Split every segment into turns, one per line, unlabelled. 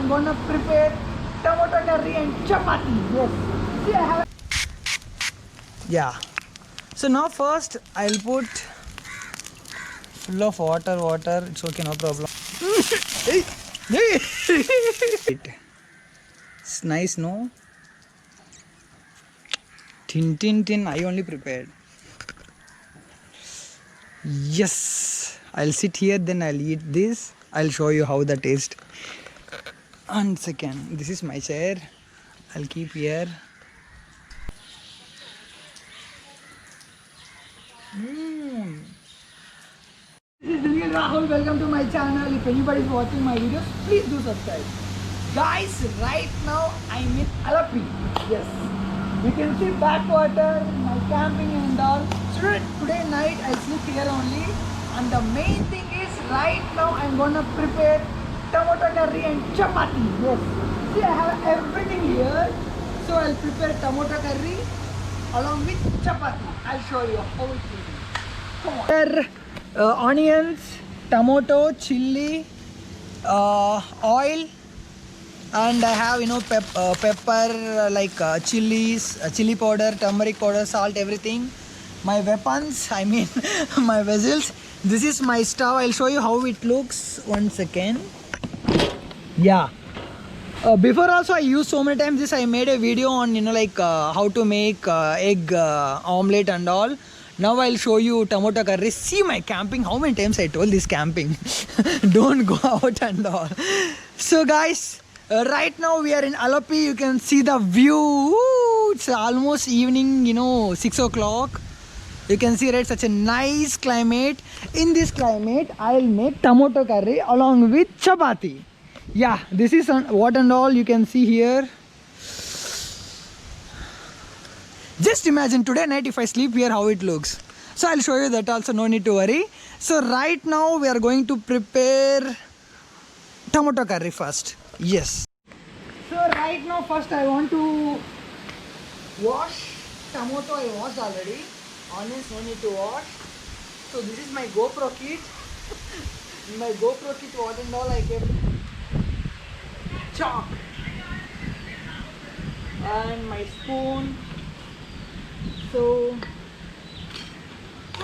gonna prepare tomato curry and chapati. Yes. See, I have. Yeah. So now first I'll put full of water. It's okay, no problem. It's nice, no? Tin. I only prepared. Yes. I'll sit here, then I'll eat this. I'll show you how the taste. 1 second. This is my chair. I'll keep here. This is Real Rahul. Welcome to my channel. If anybody is watching my videos, please do subscribe. Guys, right now I'm in Alapi. Yes. You can see backwater, my camping and all. So today night I'll sleep here only. And the main thing is right now I'm gonna prepare tomato curry and chapati. Yes. See, I have everything here. So I'll prepare tomato curry along with chapati. I'll show you how it will be. Come on. Here, onions, tomato, chili, oil, and I have pepper, like chilies, chili powder, turmeric powder, salt, everything. My weapons, I mean my vessels. This is my stove. I'll show you how it looks. 1 second. Yeah. Before also I used so many times this. I made a video on how to make egg omelette and all. Now I'll show you tomato curry. See my camping. How many times I told this camping? Don't go out and all. So guys, right now we are in Alapi. You can see the view. Ooh, it's almost evening, 6 o'clock. You can see, right, such a nice climate. In this climate, I'll make tomato curry along with chapati. Yeah, this is what and all you can see here. Just imagine today night if I sleep here how it looks. So I'll show you that also, no need to worry. So right now we are going to prepare tomato curry first. Yes. So right now first I want to wash tomato. I washed already. Onions no need to wash. So this is my GoPro kit. In my GoPro kit, what and all I kept chalk and my spoon. So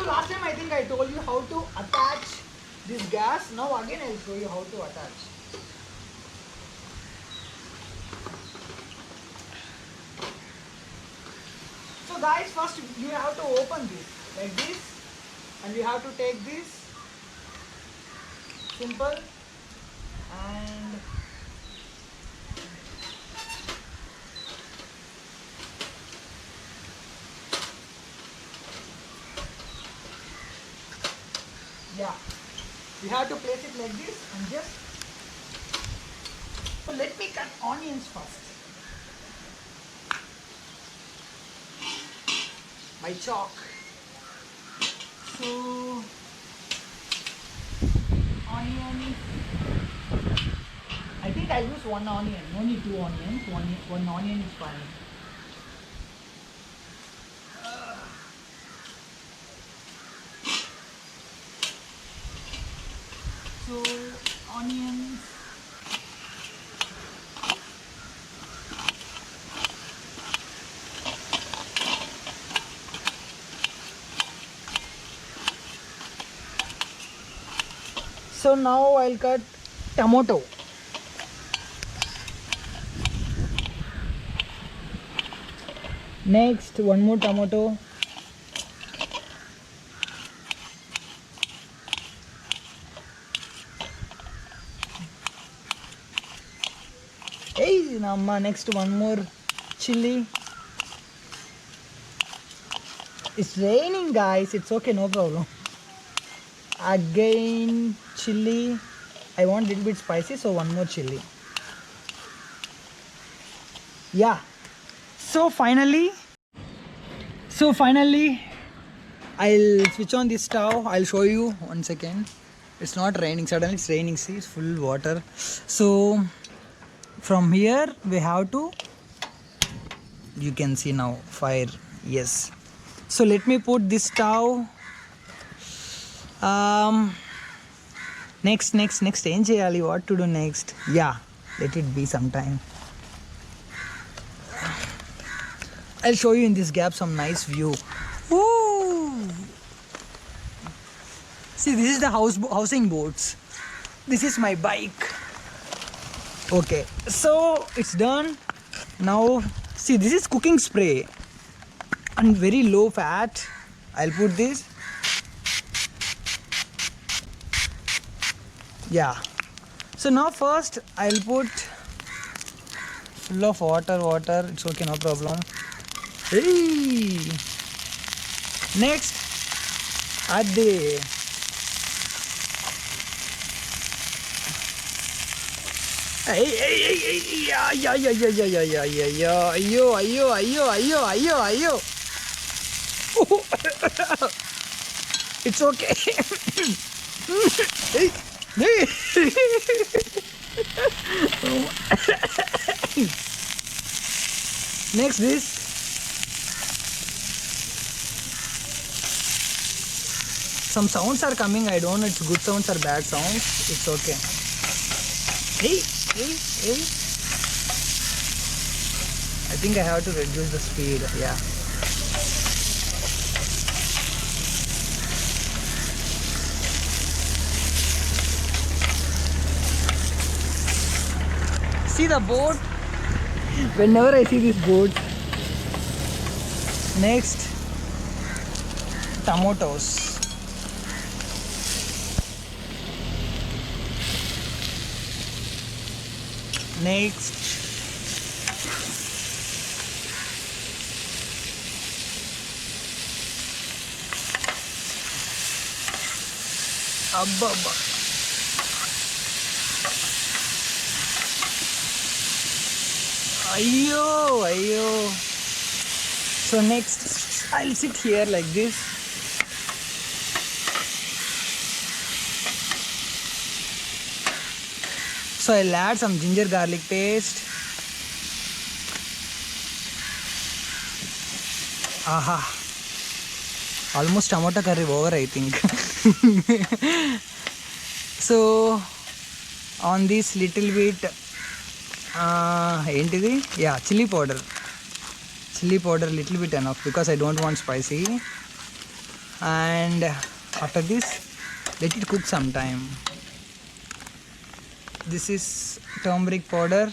last time I think I told you how to attach this gas. Now again I'll show you how to attach. So guys, first you have to open this like this, and you have to take this. Simple. And yeah, you have to place it like this and just. So let me cut onions first. My chalk. So onion. I think I'll use 1 onion. No need 2 onions. One onion is fine. So onions. So now I'll cut tomato. Next, 1 more tomato. Hey, Namma, next 1 more chili. It's raining, guys. It's okay, no problem. Again, chili. I want a little bit spicy, so 1 more chili. Yeah. So finally, I'll switch on this stove. I'll show you 1 second. It's not raining. Suddenly it's raining. See, it's full water. So from here we have to, you can see now, fire. Yes. So let me put this stove. Next ఏం చేయాలి? What to do next? Yeah, Let it be some time. I'll show you in this gap some nice view. Ooh. See, this is the housing boats. This is my bike. Okay, so it's done. Now, see, this is cooking spray and very low fat. I'll put this. Yeah. So now first I'll put full of water. It's okay, no problem. Hey. Next, add the Ayo. It's okay. Hey. Next this. Some sounds are coming. I don't know it's good sounds or bad sounds. It's okay. Hey. I think I have to reduce the speed. Yeah. See the boat? Whenever I see this boat. Next, tomatoes. Next, abba. Ayo. So next, I'll sit here like this. So I'll add some ginger garlic paste. Aha. Almost tomato curry over, I think. So on this little bit, chili powder. Chili powder little bit enough because I don't want spicy. And after this, let it cook some time. This is turmeric powder.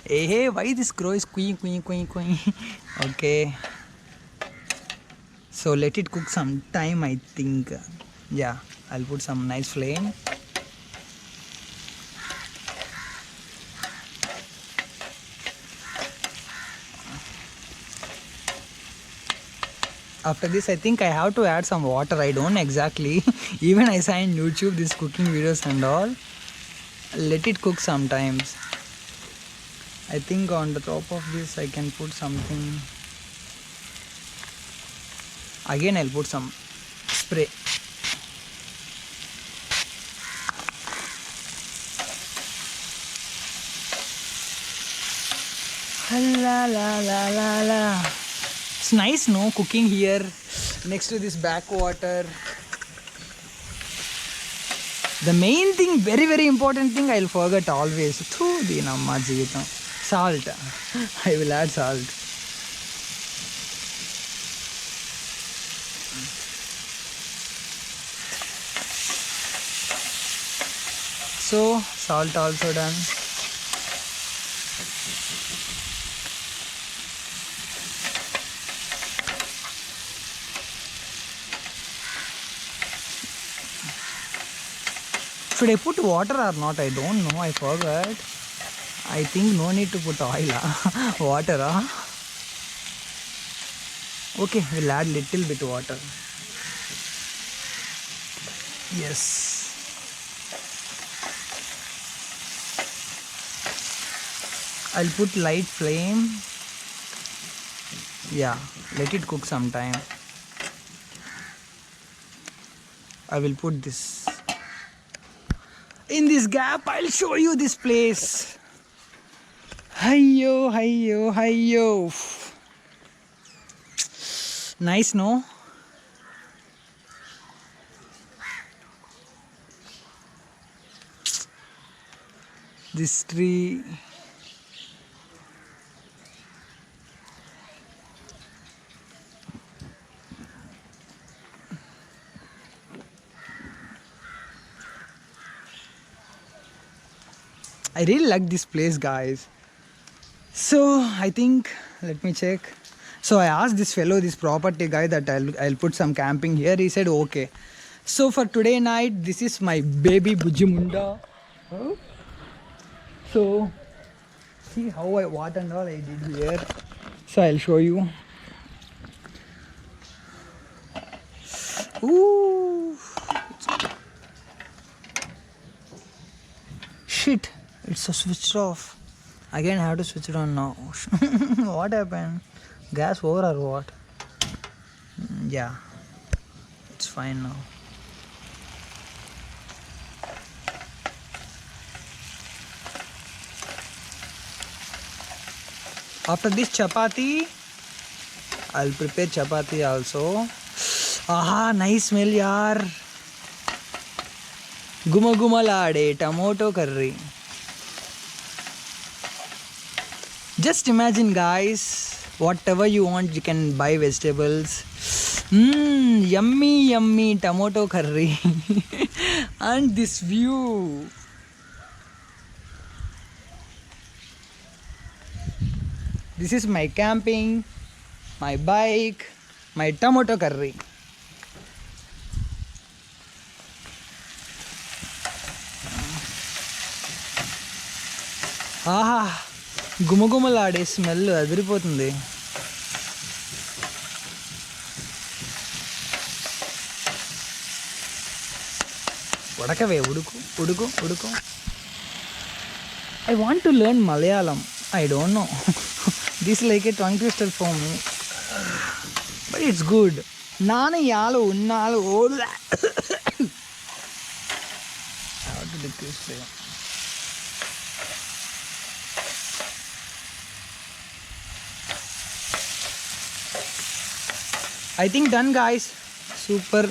Hey, why this crow is queen? Okay. So let it cook some time, I think. Yeah, I'll put some nice flame. After this, I think I have to add some water. I don't exactly. Even I saw in YouTube these cooking videos and all. Let it cook sometimes. I think on the top of this I can put something. Again I'll put some spray. La. It's nice, no, cooking here next to this backwater. The main thing, very important thing, I'll forget always. Salt. I will add salt. So salt also done. Should I put water or not? I don't know. I forgot. I think no need to put oil. Water. Okay, we'll add little bit water. Yes. I'll put light flame. Yeah, let it cook some time. I will put this. In this gap, I'll show you this place. Hiyo. Nice, no? This tree. I really like this place, guys. So I think, let me check. So I asked this fellow, this property guy, that I'll put some camping here. He said okay. So for today night, this is my baby Bujimunda. Oh. So see how what and all I did here. So I'll show you. Ooh. Shit, it's a switched off. Again I have to switch it on now. What happened? Gas over or what? Yeah, it's fine now. After this chapati, I'll prepare chapati also. Aha, nice smell yaar. Guma guma lade tomato curry. Just imagine, guys, whatever you want, you can buy vegetables. Yummy, yummy tomato curry. And this view. This is my camping, my bike, my tomato curry. ఆహా గుమగుమలాడే smell అదిరిపోతుంది. ఉడకవే ఉడుకు ఉడుకు ఉడుకు. I want to learn Malayalam. I don't know. This is like a tongue twister for me. But it's good. Nana yalu unnalu odu. How to decrease flame? I think done, guys. Super.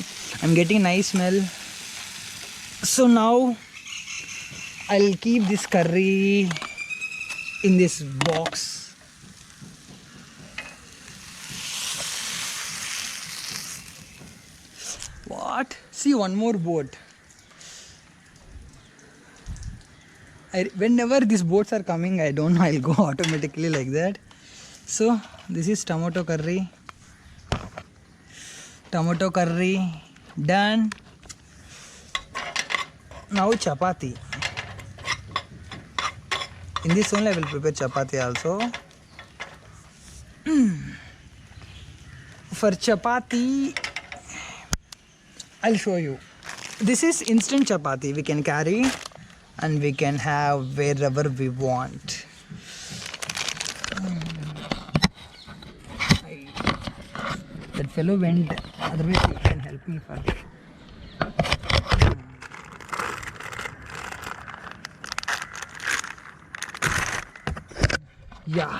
I'm getting nice smell. So now I'll keep this curry in this box. What? See, one more boat. Whenever these boats are coming, I don't know, I'll go automatically like that. So this is tomato curry. Tomato curry done. Now chapati. In this only I will prepare chapati also. For chapati, I'll show you. This is instant chapati. We can carry and we can have wherever we want. That fellow went, otherwise he can help me first. Yeah.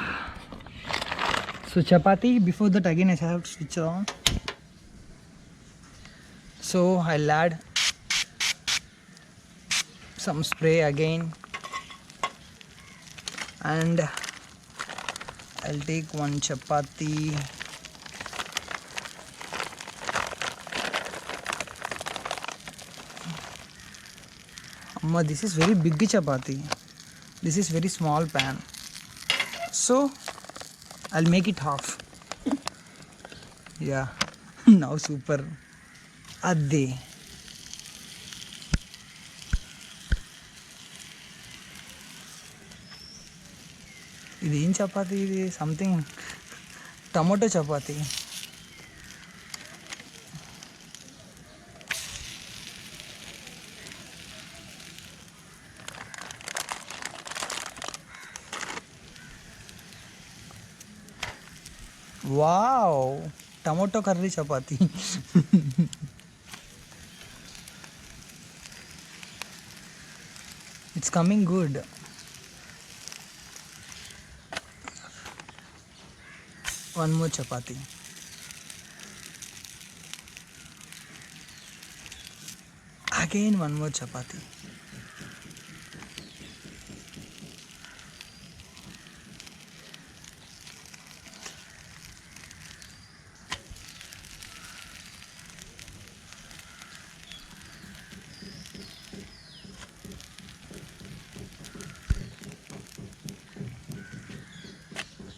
So chapati, before that again I have to switch on. So I'll add some spray again, and I'll take one chapati. Amma, this is very big chapati. This is very small pan. So I'll make it half. Yeah. Now super. Adde. ఇది ఏం చపాతి? ఇది something tomato chapati. Wow, tomato curry chapati. It's coming good. One more chapati. Again one more chapati.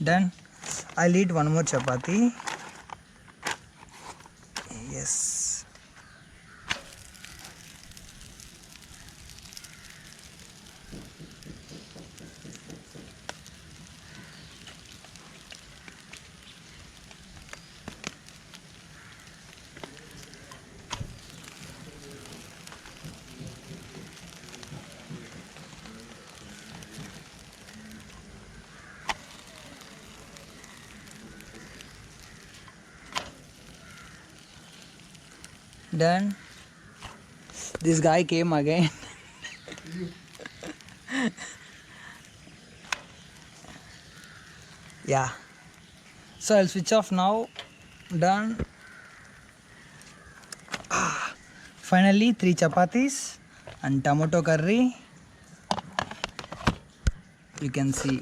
Done. I'll eat one more chapati. Yes. Done. This guy came again. Yeah. So I'll switch off now. Done. Finally, 3 chapatis and tomato curry. You can see.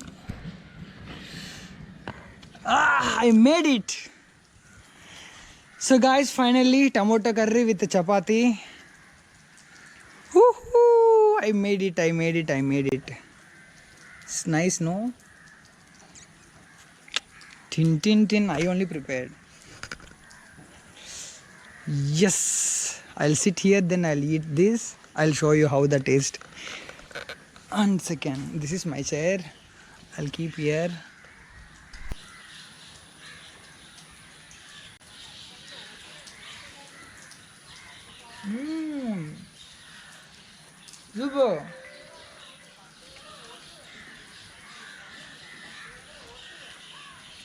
I made it. So guys, finally tomato curry with the chapati. Woohoo! I made it. It's nice, no? Tin tin tin. I only prepared. Yes. I'll sit here, then I'll eat this. I'll show you how the taste. 1 second. This is my chair. I'll keep here. Super.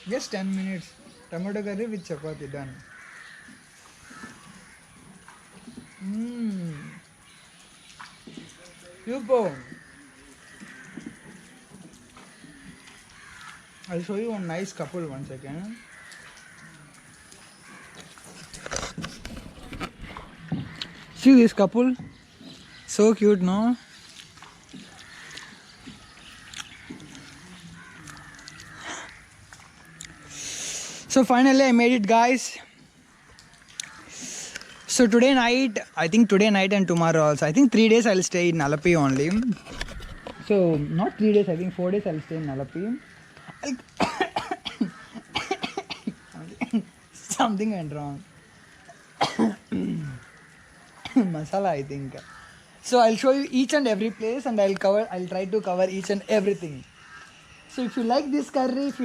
Just 10 minutes. Tomato curry with chapati done. Super. I'll show you one nice couple 1 second. See this couple? So cute, no? So finally I made it, guys. So today night and tomorrow also. I think 3 days I'll stay in Alapi only. So not 3 days, I think 4 days I'll stay in Alapi. Something went wrong. Masala, I think. So I'll show you each and every place and I'll try to cover each and everything. So if you like this curry,